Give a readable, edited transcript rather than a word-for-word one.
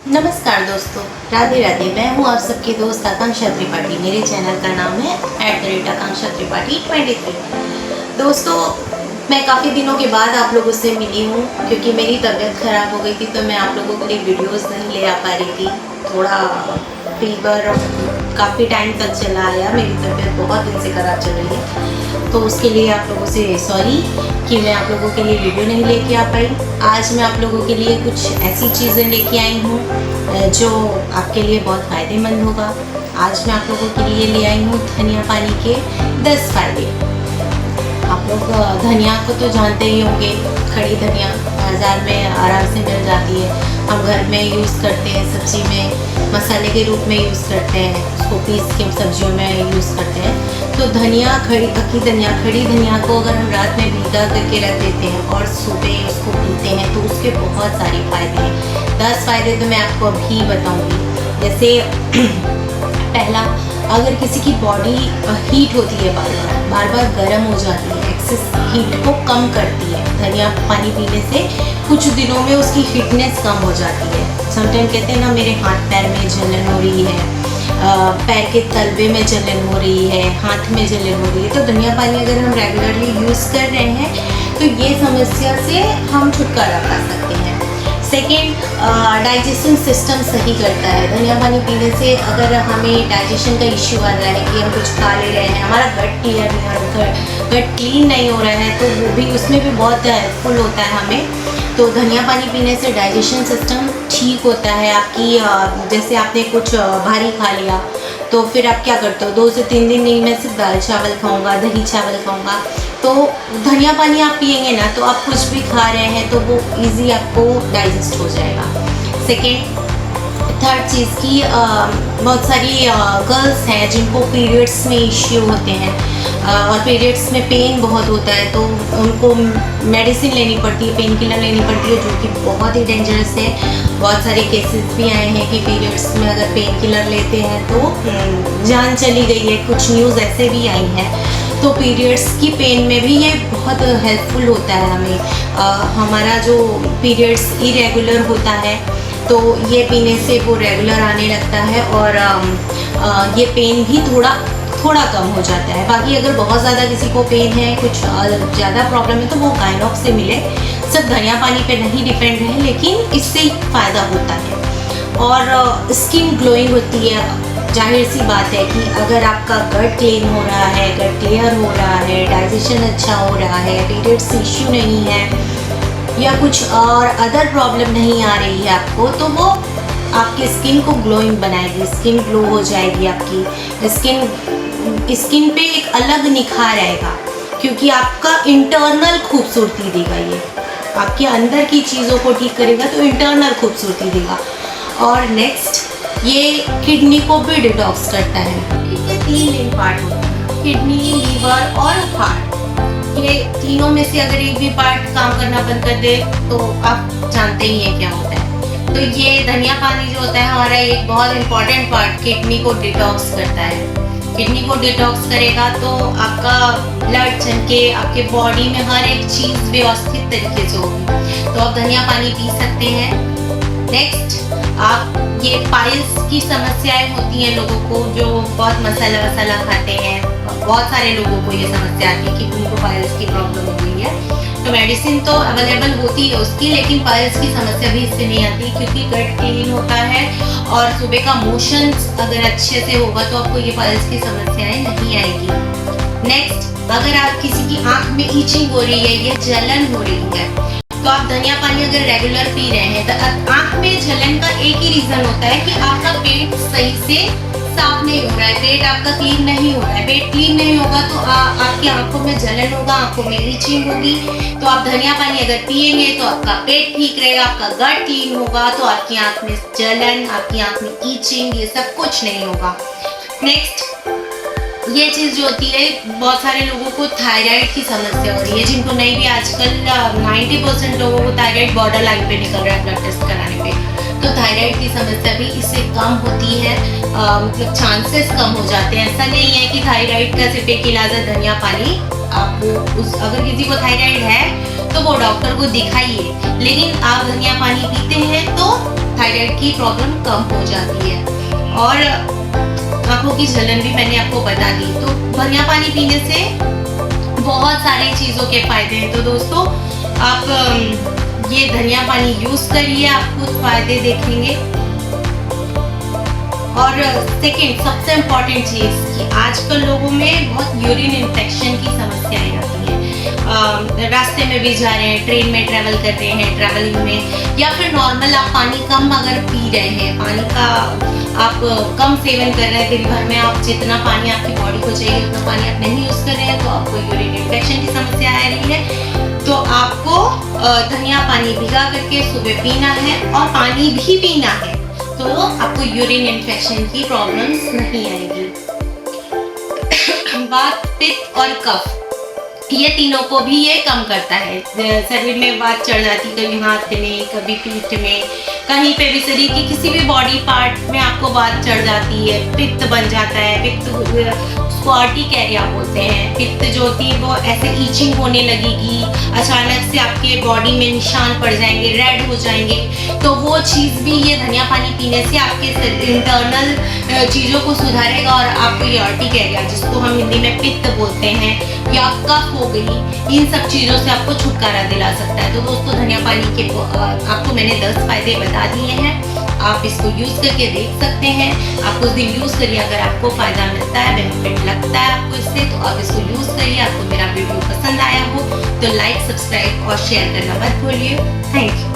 नमस्कार दोस्तों, राधे राधे। मैं हूँ आप सबके दोस्त आकांक्षा त्रिपाठी। मेरे चैनल का नाम है @आकांक्षा त्रिपाठी 23। दोस्तों, मैं काफ़ी दिनों के बाद आप लोगों से मिली हूँ क्योंकि मेरी तबीयत ख़राब हो गई थी, तो मैं आप लोगों के लिए वीडियोस नहीं ले आ पा रही थी। थोड़ा फीवर काफ़ी टाइम तक चला आया, मेरी तबीयत बहुत दिन से ख़राब चल रही है, तो उसके लिए आप लोगों से सॉरी कि मैं आप लोगों के लिए वीडियो नहीं लेके आ पाई। आज मैं आप लोगों के लिए कुछ ऐसी चीज़ें लेके आई हूँ जो आपके लिए बहुत फ़ायदेमंद होगा। आज मैं आप लोगों के लिए ले आई हूँ धनिया पानी के 10 फ़ायदे। आप लोग धनिया को तो जानते ही होंगे, खड़ी धनिया बाज़ार में आराम से मिल जाती है। हम घर में यूज़ करते हैं, सब्ज़ी में मसाले के रूप में यूज़ करते हैं, उसको पीस के सब्जियों में यूज़ करते हैं। तो धनिया, खड़ी धनिया को अगर हम रात में भिगा करके रख देते हैं और सुबह उसको पीते हैं तो उसके बहुत सारे फ़ायदे हैं। 10 फ़ायदे तो मैं आपको अभी बताऊँगी। जैसे पहला, अगर किसी की बॉडी हीट होती है, बार बार गर्म हो जाती है, एक्सेस हीट को कम करती है। धनिया पानी पीने से कुछ दिनों में उसकी हीटनेस कम हो जाती है। समटाइम कहते हैं ना, मेरे हाथ पैर में जलन हो रही है, पैर के तलवे में जलन हो रही है, हाथ में जलन हो रही है, तो धनिया पानी अगर हम रेगुलरली यूज़ कर रहे हैं तो ये समस्या से हम छुटकारा पा सकते हैं। सेकेंड, डाइजेशन सिस्टम सही करता है। धनिया पानी पीने से अगर हमें डाइजेशन का इश्यू आ रहा है कि हम कुछ खा ले रहे हैं, हमारा गट क्लियर नहीं हो रहा, गट क्लीन नहीं हो रहा है, तो वो भी, उसमें भी बहुत हेल्पफुल होता है हमें। तो धनिया पानी पीने से डाइजेशन सिस्टम ठीक होता है आपकी। जैसे आपने कुछ भारी खा लिया तो फिर आप क्या करते हो, 2 से 3 दिन नहीं, मैं सिर्फ दाल चावल खाऊंगा, दही चावल खाऊंगा, तो धनिया पानी आप पिएंगे ना, तो आप कुछ भी खा रहे हैं तो वो इजी आपको डाइजेस्ट हो जाएगा। थर्ड चीज़ की, बहुत सारी गर्ल्स हैं जिनको पीरियड्स में इश्यू होते हैं और पीरियड्स में पेन बहुत होता है, तो उनको मेडिसिन लेनी पड़ती है, पेन किलर लेनी पड़ती है, जो कि बहुत ही डेंजरस है। बहुत सारे केसेस भी आए हैं कि पीरियड्स में अगर पेन किलर लेते हैं तो जान चली गई है। कुछ न्यूज़ ऐसे भी आई हैं। तो पीरियड्स की पेन में भी ये बहुत हेल्पफुल होता है हमें। हमारा जो पीरियड्स इरेगुलर होता है तो ये पीने से वो रेगुलर आने लगता है और ये पेन भी थोड़ा कम हो जाता है। बाकी अगर बहुत ज़्यादा किसी को पेन है, कुछ ज़्यादा प्रॉब्लम है, तो वो गायनोक से मिले। सब धनिया पानी पे नहीं डिपेंड है, लेकिन इससे फ़ायदा होता है और स्किन ग्लोइंग होती है। जाहिर सी बात है कि अगर आपका गट क्लीन हो रहा है, गट क्लियर हो रहा है, डाइजेशन अच्छा हो रहा है, पीरियड्स इश्यू नहीं है या कुछ और अदर प्रॉब्लम नहीं आ रही है आपको, तो वो आपकी स्किन को ग्लोइंग बनाएगी, स्किन ग्लो हो जाएगी। आपकी स्किन पे एक अलग निखार आएगा क्योंकि आपका इंटरनल खूबसूरती देगा। ये आपके अंदर की चीज़ों को ठीक करेगा तो इंटरनल खूबसूरती देगा। और नेक्स्ट, ये किडनी को भी डिटॉक्स करता है। इसके 3 मेन पार्ट होते हैं, किडनी, लीवर और हार्ट। ये तीनों में से अगर एक भी पार्ट काम करना बंद कर दे तो आप जानते ही हैं क्या होता है। तो ये धनिया पानी जो होता है हमारा एक बहुत इंपॉर्टेंट पार्ट, किडनी को डिटॉक्स करता है। किडनी को डिटॉक्स करेगा तो आपका ब्लड चमके, आपके बॉडी में हर एक चीज़ व्यवस्थित तरीके से होगी, तो आप धनिया पानी पी सकते हैं। नेक्स्ट, आप ये पाइल्स की समस्याएं होती हैं लोगों को जो बहुत मसाला खाते हैं, बहुत सारे लोगों को ये समस्या आती है कि उनको पाइल्स की प्रॉब्लम हो गई है। तो मेडिसिन तो अवेलेबल होती है उसकी, लेकिन पाइल्स की समस्या भी इससे नहीं आती क्योंकि गट क्लीन होता है और सुबह का मोशंस अगर अच्छे से होगा तो आपको ये पाइल्स की समस्याएं नहीं आएगी। नेक्स्ट, अगर आप किसी की आँख में ईचिंग हो रही है या जलन हो रही है, तो आप धनिया पानी अगर रेगुलर पी रहे हैं तो आँख में जलन का एक ही रीज़न होता है कि आपका पेट सही से साफ नहीं हो रहा है, पेट आपका क्लीन नहीं हो रहा है। पेट क्लीन नहीं होगा तो आपकी आंखों में जलन होगा, आंखों में ईचिंग होगी। तो आप धनिया पानी अगर पिएंगे तो आपका पेट ठीक रहेगा, आपका गट क्लीन होगा, तो आपकी आंख में जलन, आपकी आंख में ईचिंग, ये सब कुछ नहीं होगा। नेक्स्ट, ये चीज़ जो होती है, बहुत सारे लोगों को थायराइड की समस्या हो रही है, जिनको नहीं भी आजकल 90% लोगों को थायराइड बॉर्डर लाइन पे निकल रहा है ब्लड टेस्ट कराने पे। तो थायराइड की समस्या भी इससे कम होती है, मतलब चांसेस कम हो जाते हैं। ऐसा नहीं है कि थायराइड का सिर्फ एक इलाज है धनिया पानी। आपको अगर किसी को थायराइड है तो वो डॉक्टर को दिखाइए, लेकिन आप धनिया पानी पीते हैं तो थायराइड की प्रॉब्लम कम हो जाती है। और आंखों की जलन भी मैंने आपको बता दी। तो धनिया पानी पीने से बहुत सारी चीज़ों के फायदे हैं। तो दोस्तों आप ये धनिया पानी यूज़ करिए, आप खुद फायदे देखेंगे। और सेकंड सबसे इम्पॉर्टेंट चीज़ कि आजकल लोगों में बहुत यूरिन इन्फेक्शन की समस्याएं आती हैं। रास्ते में भी जा रहे हैं, ट्रेन में ट्रैवल कर रहे हैं, ट्रैवलिंग में, या फिर नॉर्मल आप पानी कम अगर पी रहे हैं, पानी का आप कम सेवन कर रहे हैं दिन भर में, आप जितना पानी आपकी बॉडी को चाहिए उतना पानी आप नहीं यूज़ कर रहे हैं, तो आपको यूरिन इन्फेक्शन की समस्या आ रही है। तो आपको धनिया पानी भिगा करके सुबह पीना है और पानी भी पीना है, तो आपको यूरिन इन्फेक्शन की प्रॉब्लम्स नहीं आएगी। वात, पित्त और कफ, ये तीनों को भी ये कम करता है। शरीर में वात चढ़ जाती, कभी हाथ में, कभी पीठ में, कहीं पे भी शरीर की किसी भी बॉडी पार्ट में आपको वात चढ़ जाती है, पित्त बन जाता है। पित्त उसको अर्टिकेरिया बोलते हैं। पित्त जो होती है वो ऐसे ईचिंग होने लगेगी, अचानक से आपके बॉडी में निशान पड़ जाएंगे, रेड हो जाएंगे। तो वो चीज़ भी ये धनिया पानी पीने से आपके इंटरनल चीज़ों को सुधारेगा और आपको ये अर्टिकेरिया, जिसको हम हिंदी में पित्त बोलते हैं, या कफ हो गई, इन सब चीज़ों से आपको छुटकारा दिला सकता है। तो दोस्तों धनिया पानी के आपको मैंने 10 फायदे बता दिए हैं, आप इसको यूज़ करके देख सकते हैं। आप कुछ दिन यूज़ करिए, अगर आपको फ़ायदा मिलता है, बेनिफिट लगता है आपको इससे, तो आप इसको यूज़ करिए। आपको मेरा वीडियो पसंद आया हो तो लाइक, सब्सक्राइब और शेयर करना मत भूलिए। Thank you.